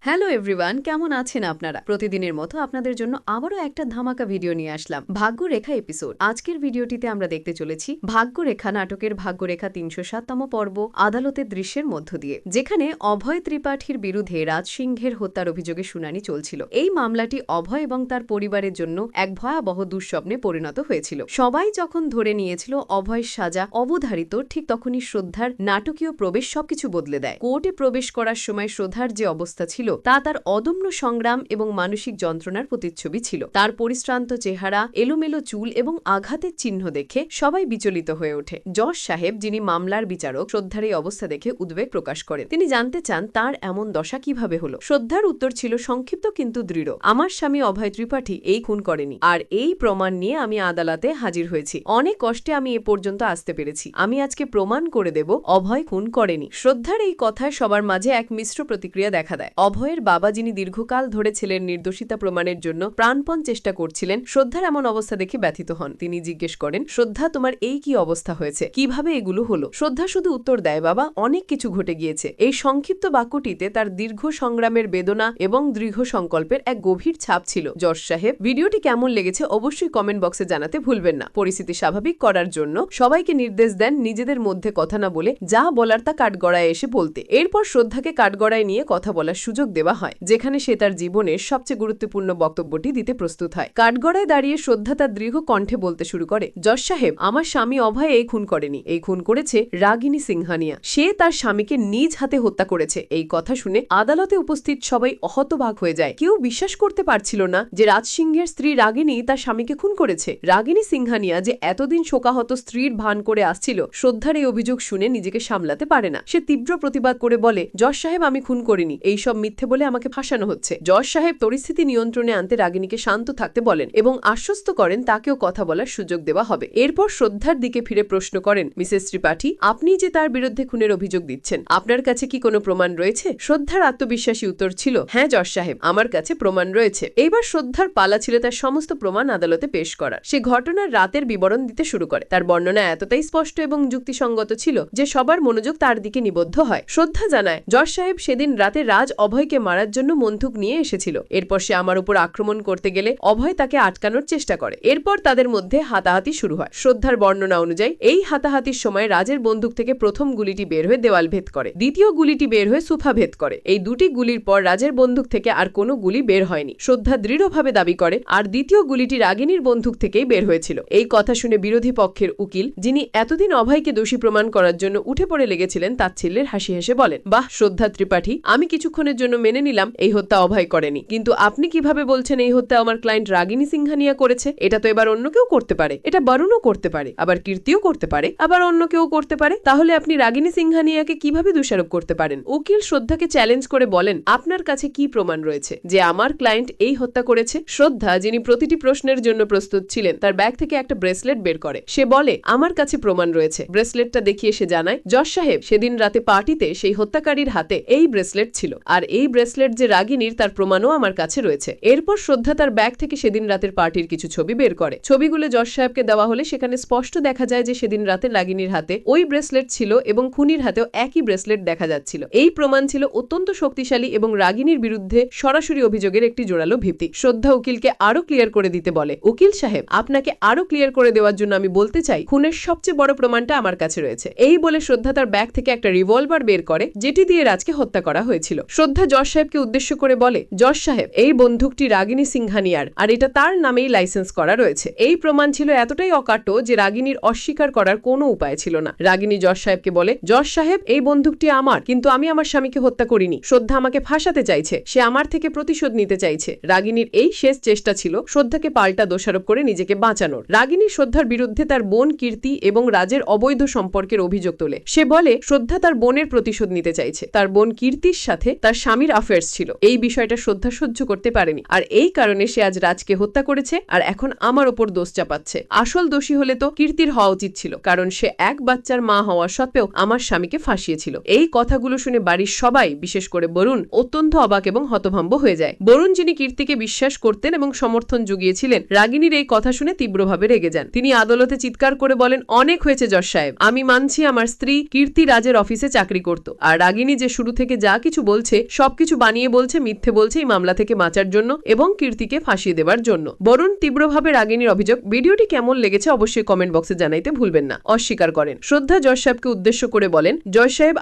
Hello everyone, কেমন আছেন আপনারা? প্রতিদিনের মতো আপনাদের জন্য আবারও একটা ধামাকা ভিডিও নিয়ে আসলাম, ভাগ্যরেখা এপিসোড। আজকের ভিডিওটিতে আমরা দেখতে চলেছি ভাগ্যরেখা নাটকের ভাগ্যরেখা ৩০৭তম পর্ব আদালতের দৃশ্যের মধ্য দিয়ে, যেখানে অভয় ত্রিপাঠীর বিরুদ্ধে রাজ সিংহের হত্যার অভিযোগে শুনানি চলছিল। এই মামলাটি অভয় এবং তার পরিবারের জন্য এক ভয়াবহ দুঃস্বপ্নে পরিণত হয়েছিল। সবাই যখন ধরে নিয়েছিল অভয়ের সাজা অবধারিত, ঠিক তখনই শ্রদ্ধার নাটকীয় প্রবেশ সবকিছু বদলে দেয়। কোর্টে প্রবেশ করার সময় শ্রদ্ধার যে অবস্থা ছিল তা তার অদম্য সংগ্রাম এবং মানসিক যন্ত্রণার প্রতিচ্ছবি ছিল। তার পরিশ্রান্ত চেহারা, এলোমেলো চুল এবং আঘাতের চিহ্ন দেখে সবাই বিচলিত হয়ে ওঠে। জজ সাহেব, যিনি মামলার বিচারক, শ্রদ্ধার এই অবস্থা দেখে উদ্বেগ প্রকাশ করেন। তিনি জানতে চান তার এমন দশা কিভাবে হলো। শ্রদ্ধার উত্তর ছিল সংক্ষিপ্ত কিন্তু দৃঢ়, আমার স্বামী অভয় ত্রিপাঠী এই খুন করেনি, আর এই প্রমাণ নিয়ে আমি আদালতে হাজির হয়েছি। অনেক কষ্টে আমি এ পর্যন্ত আসতে পেরেছি। আমি আজকে প্রমাণ করে দেব অভয় খুন করেনি। শ্রদ্ধার এই কথায় সবার মাঝে এক মিশ্র প্রতিক্রিয়া দেখা দেয়। অভয়ের বাবা, যিনি দীর্ঘকাল ধরে ছেলের নির্দোষিতা প্রমাণের জন্য প্রাণপণ চেষ্টা করছিলেন, শ্রদ্ধার এমন অবস্থা দেখে ব্যথিত হন। তিনি জিজ্ঞেস করেন, শ্রদ্ধা, তোমার এই কি অবস্থা হয়েছে? কিভাবে এগুলো হলো? শ্রদ্ধা শুধু উত্তর দেয়, বাবা, অনেক কিছু ঘটে গিয়েছে। এই সংক্ষিপ্ত বাক্যটিতে তার দীর্ঘ সংগ্রামের বেদনা এবং দৃঢ় সংকল্পের এক গভীর ছাপ ছিল। জজ সাহেব, ভিডিওটি কেমন লেগেছে অবশ্যই কমেন্ট বক্সে জানাতে ভুলবেন না। পরিস্থিতি স্বাভাবিক করার জন্য সবাইকে নির্দেশ দেন নিজেদের মধ্যে কথা না বলে যা বলার তা কাঠগড়ায় এসে বলতে। এরপর শ্রদ্ধাকে কাঠগড়ায় নিয়ে কথা বলার সুযোগ দেওয়া হয়, যেখানে সে তার জীবনের সবচেয়ে গুরুত্বপূর্ণ বক্তব্যটি দিতে প্রস্তুত হয়। কাঠগড়ায় দাঁড়িয়ে শ্রদ্ধা তার দৃঢ় কণ্ঠে বলতে শুরু করে, জজ সাহেব, আমার স্বামী অভয় এই খুন করেনি। এই খুন করেছে রাগিনী সিংহানিয়া। সে তার স্বামীকে নিজ হাতে হত্যা করেছে। এই কথা শুনে আদালতে উপস্থিত সবাই হতবাক হয়ে যায়। কেউ বিশ্বাস করতে পারছিল না যে রাজ সিংহের স্ত্রী রাগিনী তার স্বামীকে খুন করেছে। রাগিনী সিংহানিয়া যে এতদিন শোকাহত স্ত্রীর ভান করে আসছিল, শ্রদ্ধার এই অভিযোগ শুনে নিজেকে সামলাতে পারে না। সে তীব্র প্রতিবাদ করে বলে, জজ সাহেব, আমি খুন করিনি। এইসব মিথ্যে বলে আমাকে ফাঁসানো হচ্ছে। জজ সাহেব পরিস্থিতি নিয়ন্ত্রণে আনতে রাগিনীকে শান্ত থাকতে বলেন এবং আশ্বস্ত করেন তাকেও কথা বলার সুযোগ দেওয়া হবে। এরপর শ্রদ্ধার দিকে ফিরে প্রশ্ন করেন, মিসেস ত্রিপাঠী, আপনি যে তার বিরুদ্ধে খুনের অভিযোগ দিচ্ছেন, আপনার কাছে কি কোনো প্রমাণ রয়েছে? শ্রদ্ধার আত্মবিশ্বাসী উত্তর ছিল, হ্যাঁ জজ সাহেব, আমার কাছে প্রমাণ রয়েছে। এইবার শ্রদ্ধার পালা ছিল তার সমস্ত প্রমাণ আদালতে পেশ করার। সে ঘটনার রাতের বিবরণ দিতে শুরু করে। তার বর্ণনা এতটাই স্পষ্ট এবং যুক্তিসঙ্গত ছিল যে সবার মনোযোগ তার দিকে নিবদ্ধ হয়। শ্রদ্ধা জানায়, জজ সাহেব, সেদিন রাতে রাজ অভয়কে মারার জন্য বন্দুক নিয়ে এসেছিল। এরপর সে আমার উপর আক্রমণ করতে গেলে অভয় তাকে আটকানোর চেষ্টা করে। এরপর তাদের মধ্যে হাতাহাতি শুরু হয়। শ্রদ্ধার বর্ণনা অনুযায়ী এই হাতাহাতির সময় রাজের বন্দুক থেকে প্রথম গুলিটি বের হয়ে দেওয়াল ভেদ করে, দ্বিতীয় গুলিটি বের হয়ে সোফা ভেদ করে। এই দুটি গুলির পর রাজের বন্দুক থেকে আর কোনো গুলি বের হয়নি। শ্রদ্ধা দৃঢ়ভাবে দাবি করে আর দ্বিতীয় গুলিটি রাগিনীর বন্দুক থেকেই বের হয়েছিল। এই কথা শুনে বিরোধী পক্ষের উকিল, যিনি এতদিন অভয়কে দোষী প্রমাণ করার জন্য উঠে পড়ে লেগেছিলেন, তাচ্ছিল্যের হাসি হেসে বলেন, বাহ শ্রদ্ধা ত্রিপাঠী, আমি কিছুক্ষণের জন্য মেনে নিলাম এই হত্যা অভয় করেনি, কিন্তু আপনি কিভাবে বলছেন এই হত্যা আমার ক্লায়েন্ট রাগিনী সিংহানিয়া করেছে? এটা তো এবার অন্য কেউ করতে পারে। এটা বরুণও করতে পারে, আবার কীর্তিও করতে পারে, আবার অন্য কেউ করতে পারে। তাহলে আপনি রাগিনী সিংহানিয়াকে কিভাবে দোষারোপ করতে পারেন? উকিল শ্রদ্ধাকে চ্যালেঞ্জ করে বলেন, আপনার কাছে কি প্রমাণ রয়েছে যে আমার ক্লায়েন্ট এই হত্যা করেছে? শ্রদ্ধা, যিনি প্রতিটি প্রশ্নের জন্য প্রস্তুত ছিলেন, তার ব্যাগ থেকে একটা ব্রেসলেট বের করে। সে বলে, আমার কাছে প্রমাণ রয়েছে। ব্রেসলেটটা দেখিয়ে সে জানায়, জজ সাহেব, সেদিন রাতে পার্টিতে সেই হত্যাকারীর হাতে এই ব্রেসলেট ছিল, আর এই ব্রেসলেট যে রাগিনীর তার প্রমাণও আমার কাছে রয়েছে। এরপর শ্রদ্ধা তার ব্যাগ থেকে সেদিন রাতের পার্টির কিছু ছবি বের করে। ছবিগুলো জজ সাহেবকে দেওয়া হলে সেখানে স্পষ্ট দেখা যায় যে সেদিন রাতে রাগিনীর হাতে ওই ব্রেসলেট ছিল এবং খুনির হাতেও একই ব্রেসলেট দেখা যাচ্ছিল। এই প্রমাণ ছিল অত্যন্ত শক্তিশালী এবং রাগিনীর বিরুদ্ধে সরাসরি অভিযোগের একটি জোরালো ভিত্তি। শ্রদ্ধা উকিলকে আরো ক্লিয়ার করে দিতে বলে, উকিল সাহেব, আপনাকে আরো ক্লিয়ার করে দেওয়ার জন্য আমি বলতে চাই, খুনের সবচেয়ে বড় প্রমাণটা আমার কাছে রয়েছে। এই বলে শ্রদ্ধা তার ব্যাগ থেকে একটা রিভলভার বের করে, যেটি দিয়ে রাজকে হত্যা করা হয়েছিল। শ্রদ্ধা জজ সাহেবকে উদ্দেশ্য করে বলে, জজ সাহেব, এই বন্দুকটি রাগিনী সিংহানিয়ার, আর এটা তার নামেই লাইসেন্স করা রয়েছে। এই প্রমাণ ছিল এতটাই অকাট্য যে রাগিনীর অস্বীকার করার কোনো উপায় ছিল না। রাগিনী জজ সাহেবকে বলে, জজ সাহেব, এই বন্দুকটি আমার, কিন্তু আমি আমার স্বামীকে হত্যা করিনি। শ্রদ্ধা আমাকে ফাঁসাতে চাইছে, সে আমার থেকে প্রতিশোধ নিতে চাইছে। রাগিনীর এই শেষ চেষ্টা ছিল শ্রদ্ধাকে পাল্টা দোষারোপ করে নিজেকে বাঁচানোর। রাগিনী শ্রদ্ধার বিরুদ্ধে তার বোন কীর্তি এবং রাজের অবৈধ সম্পর্কের অভিযোগ তোলে। সে বলে, শ্রদ্ধা তার বোনের প্রতিশোধ নিতে চাইছে। তার বোন কীর্তির সাথে তার স্বামীর অ্যাফেয়ার্স ছিল। এই বিষয়টা শ্রদ্ধা সহ্য করতে পারেনি, আর এই কারণে সে আজ রাজকে হত্যা করেছে আর এখন আমার ওপর দোষ চাপাচ্ছে। আসল দোষী হলে তো কীর্তির হওয়া উচিত ছিল, কারণ সে এক বাচ্চার মা হওয়া সত্ত্বেও আমার স্বামীকে ফাঁসিয়েছিল। এই কথাগুলো শুনে বাড়ির সবাই, বিশেষ করে বরুণ, অত্যন্ত অবাক এবং হতভম্ব হয়ে যায়। বরুণ, যিনি কীর্তিকে বিশ্বাস করতেন এবং সমর্থন জুগিয়েছিলেন, রাগিনীর এই কথা শুনে তীব্রভাবে রেগে যান। তিনি আদালতে চিৎকার করে বলেন, অনেক হয়েছে জজ সাহেব, আমি মানছি আমার স্ত্রী কীর্তি রাজের অফিসে চাকরি করত, আর রাগিনী যে শুরু থেকে যা কিছু বলছে সব সবকিছু বানিয়ে বলছে, মিথ্যে বলছে এই মামলা থেকে বাঁচার জন্য এবং কীর্তিকে ফাঁসিয়ে দেওয়ার জন্য। বরুণ তীব্রভাবে রাগিনীর অভিযোগ। ভিডিওটি কেমন লেগেছে অবশ্যই কমেন্ট বক্সে জানাইতে ভুলবেন না। অস্বীকার করেন। শ্রদ্ধা জজ সাহেবকে উদ্দেশ্য করে বলেন, জজ সাহেব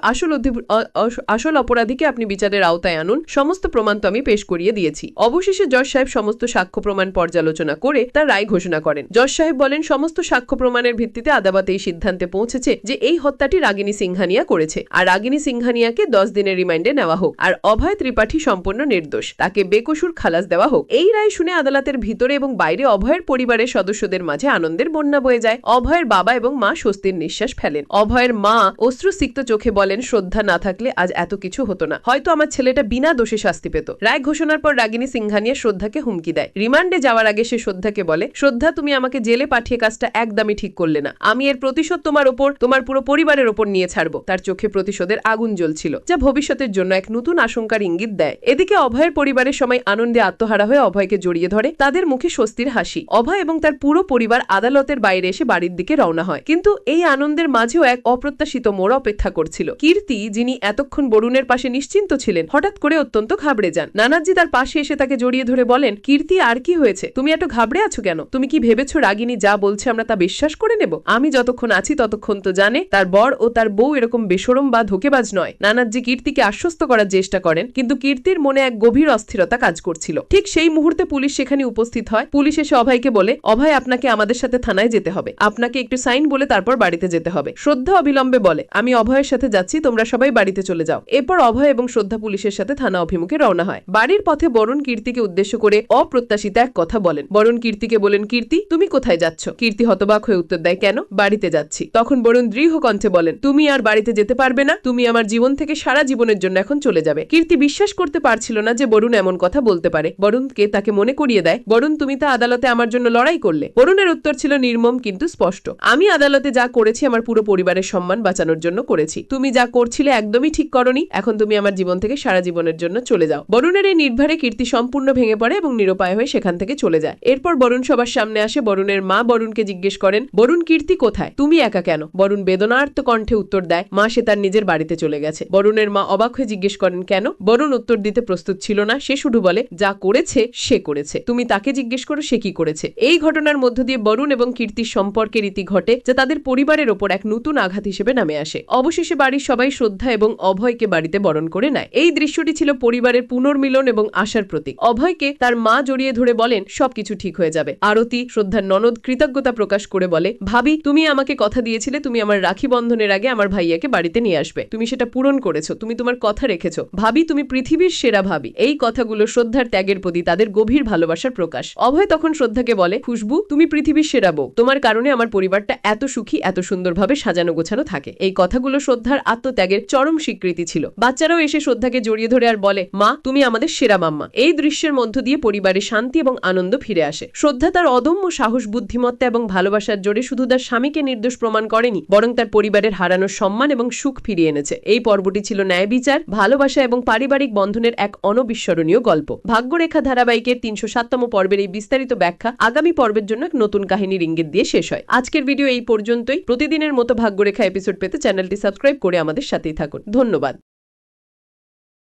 আসল অপরাধীকে আপনি বিচারের আওতায় আনুন, সমস্ত প্রমাণ তো আমি পেশ করিয়ে দিয়েছি। অবশেষে জজ সাহেব সমস্ত সাক্ষ্য প্রমাণ পর্যালোচনা করে তার রায় ঘোষণা করেন। জজ সাহেব বলেন, সমস্ত সাক্ষ্য প্রমাণের ভিত্তিতে আদালত এই সিদ্ধান্তে পৌঁছেছে যে এই হত্যাটি রাগিনী সিংহানিয়া করেছে, আর রাগিনী সিংহানিয়াকে 10 দিনের রিমান্ডে নেওয়া হোক, আর অভয় ত্রিপাঠী সম্পূর্ণ নির্দোষ, তাকে বেকসুর খালাস দেওয়া হোক। এই রায় শুনে আদালতের ভিতরে এবং বাইরে অভয়ের পরিবারের সদস্যদের মাঝে আনন্দের বন্যা বয়ে যায়। অভয়ের বাবা এবং মা স্বস্তির নিঃশ্বাস ফেলেন। অভয়ের মা অশ্রুসিক্ত চোখে বলেন, শ্রদ্ধা না থাকলে আজ এত কিছু হতো না, হয়তো আমার ছেলেটা বিনা দোষে শাস্তি পেত। রায় ঘোষণার পর রাগিনী সিংহানিয়া শ্রদ্ধাকে হুমকি দেয়। রিমান্ডে যাওয়ার আগে সে শ্রদ্ধাকে বলে, শ্রদ্ধা তুমি আমাকে জেলে পাঠিয়ে কাজটা একদমই ঠিক করলে না, আমি এর প্রতিশোধ তোমার ওপর, তোমার পুরো পরিবারের ওপর নিয়ে ছাড়বো। তার চোখে প্রতিশোধের আগুন জ্বলছিল, যা ভবিষ্যতের জন্য এক নতুন আশঙ্কার ইঙ্গিত দেয়। এদিকে অভয়ের পরিবারের সময় আনন্দে আত্মহারা হয়ে অভয়কে জড়িয়ে ধরে, তাদের মুখে স্বস্তির হাসি। অভয় এবং তার পুরো পরিবার আদালতের বাইরে এসে বাড়ির দিকে রওনা হয়, কিন্তু এই আনন্দের মাঝেও এক অপ্রত্যাশিত মোড় অপেক্ষা করছিল। কীর্তি, যিনি এতক্ষণ বরুণের পাশে নিশ্চিন্ত ছিলেন, হঠাৎ করে অত্যন্ত ঘাবড়ে যান। নানাজি তার পাশে এসে তাকে জড়িয়ে ধরে বলেন, কীর্তি আর কি হয়েছে, তুমি এত ঘাবড়ে আছো কেন? তুমি কি ভেবেছো রাগিনী যা বলছে আমরা তা বিশ্বাস করে নেব? আমি যতক্ষণ আছি ততক্ষণ তো জানে তার বর ও তার বউ এরকম বেশরম বা ধোকেবাজ নয়। নানাজি কীর্তিকে আশ্বস্ত করার চেষ্টা করেন, কিন্তু কীর্তির মনে এক গভীর অস্থিরতা কাজ করছিল। ঠিক সেই মুহূর্তে পুলিশ সেখানে উপস্থিত হয়। পুলিশ এসে অভয়কে বলে, অভয় আপনাকে আমাদের সাথে থানায় যেতে হবে, আপনাকে একটু সাইন বলে তারপর বাড়িতে যেতে হবে। শ্রদ্ধা অবিলম্বে বলে, আমি অভয়ের সাথে যাচ্ছি, তোমরা সবাই বাড়িতে চলে যাও। এরপর অভয় এবং শ্রদ্ধা পুলিশের সাথে থানা অভিমুখে রওনা হয়। বাড়ির পথে বরুণ কীর্তিকে উদ্দেশ্য করে অপ্রত্যাশিত এক কথা বলেন। বরুণ কীর্তিকে বলেন, কীর্তি তুমি কোথায় যাচ্ছ? কীর্তি হতবাক হয়ে উত্তর দেয়, কেন? বাড়িতে যাচ্ছি। তখন বরুণ দৃঢ় কণ্ঠে বলেন, তুমি আর বাড়িতে যেতে পারবে না, তুমি আমার জীবন থেকে সারা জীবনের জন্য এখন চলে যাবে। কীর্তি বিশ্বাস করতে পারছিল না যে বরুণ এমন কথা বলতে পারে। বরুণকে তাকে মনে করিয়ে দেয়, বরুণ তুমি তা আদালতে আমার জন্য লড়াই করলে। বরুণের উত্তর ছিল নির্মম কিন্তু স্পষ্ট, আমি আদালতে যা করেছি আমার পুরো পরিবারের সম্মান বাঁচানোর জন্য করেছি। তুমি যা করছিলে একদমই ঠিক করনি, এখন তুমি আমার জীবন থেকে সারা জীবনের জন্য চলে যাও। বরুণের এই নির্ভারে কীর্তি সম্পূর্ণ ভেঙে পড়ে এবং নিরুপায় হয়ে সেখান থেকে চলে যায়। এরপর বরুণ সবার সামনে আসে। বরুণের মা বরুণকে জিজ্ঞেস করেন, বরুণ কীর্তি কোথায়, তুমি একা কেন? বরুণ বেদনার্ত কণ্ঠে উত্তর দেয়, মা সে তার নিজের বাড়িতে চলে গেছে। বরুণের মা অবাক হয়ে জিজ্ঞেস করেন, কেন? বরুণ উত্তর দিতে প্রস্তুত ছিল না, সে শুধু বলে, যা করেছে সে করেছে, তুমি তাকে জিজ্ঞেস করো সে কি করেছে। এই ঘটনার মধ্য দিয়ে বরুণ এবং কীর্তির সম্পর্কের ইতি ঘটে, যা তাদের পরিবারের ওপর এক নতুন আঘাত হিসেবে নামে আসে। অবশেষে বাড়ির সবাই শ্রদ্ধা এবং অভয়কে বাড়িতে বরণ করে নেয়। এই দৃশ্যটি ছিল পরিবারের পুনর্মিলন এবং আশার প্রতীক। অভয়কে তার মা জড়িয়ে ধরে বলেন, সবকিছু ঠিক হয়ে যাবে। আরতি, শ্রদ্ধার ননদ, কৃতজ্ঞতা প্রকাশ করে বলে, ভাবি তুমি আমাকে কথা দিয়েছিলে তুমি আমার রাখি বন্ধনের আগে আমার ভাইয়াকে বাড়িতে নিয়ে আসবে, তুমি সেটা পূরণ করেছো, তুমি তোমার কথা রেখেছো। ভাবি তুমি পৃথিবীর সেরা ভাবি। এই কথাগুলো শ্রদ্ধার ত্যাগের প্রতি তাদের গভীর ভালোবাসার প্রকাশ। অভয় তখন শ্রদ্ধাকে বলে, খুশবু তুমি পৃথিবীর সেরা বউ, তোমার কারণে আমার পরিবারটা এত সুখী, এত সুন্দরভাবে সাজানো গোছানো থাকে। এই কথাগুলো শ্রদ্ধার আত্মত্যাগের চরম স্বীকৃতি ছিল। বাচ্চারাও এসে শ্রদ্ধাকে জড়িয়ে ধরে আর বলে, মা তুমি আমাদের সেরা মাম্মা। এই দৃশ্যের মধ্য দিয়ে পরিবারে শান্তি এবং আনন্দ ফিরে আসে। শ্রদ্ধা তার অদম্য সাহস, বুদ্ধিমত্তা এবং ভালোবাসার জোরে শুধু তার স্বামীকে নির্দোষ প্রমাণ করেনি, বরং তার পরিবারের হারানো সম্মান এবং সুখ ফিরিয়ে এনেছে। এই পর্বটি ছিল ন্যায় বিচার, ভালোবাসা এবং পারিবারিক বন্ধনের এক অনবিস্মরণীয় গল্প। ভাগ্যরেখা ধারাবাহিকের 307তম পর্বের এই বিস্তারিত ব্যাখ্যা আগামী পর্বের জন্য এক নতুন কাহিনীর ইঙ্গিত দিয়ে শেষ হয়। আজকের ভিডিও এই পর্যন্তই। প্রতিদিনের মতো ভাগ্যরেখা এপিসোড পেতে চ্যানেলটি সাবস্ক্রাইব করে আমাদের সাথেই থাকুন। ধন্যবাদ।